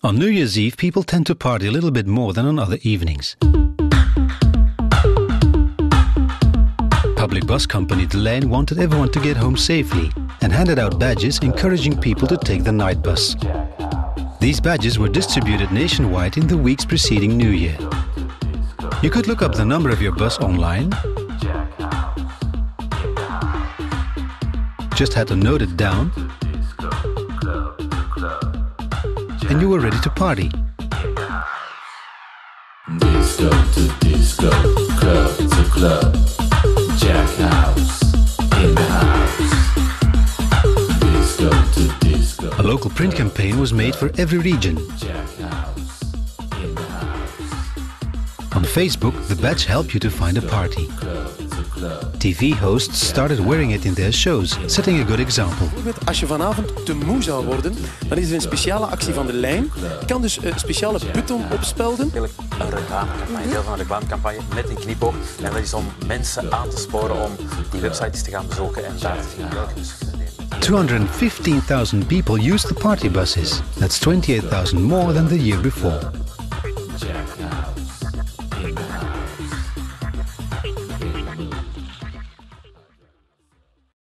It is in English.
On New Year's Eve, people tend to party a little bit more than on other evenings. Public bus company De Lijn wanted everyone to get home safely and handed out badges encouraging people to take the night bus. These badges were distributed nationwide in the weeks preceding New Year. You could look up the number of your bus online, just had to note it down, and you were ready to party. Disco to disco, club to club, Jack House in the house. Disco to disco. A local print campaign was made for every region. Jack House in the house. On Facebook, the badge helped you to find a party. TV hosts started wearing it in their shows, setting a good example. Als je vanavond te moe zou worden, dan is er een speciale actie van De Lijn. Je kan dus een speciale button opspelden. Een reclamecampagne, deel van een reclamecampagne met een knipoog. En dat is om mensen aan te sporen om die websites te gaan bezoeken en daar te gaan kijken. 215,000 people used the party buses. That's 28,000 more than the year before.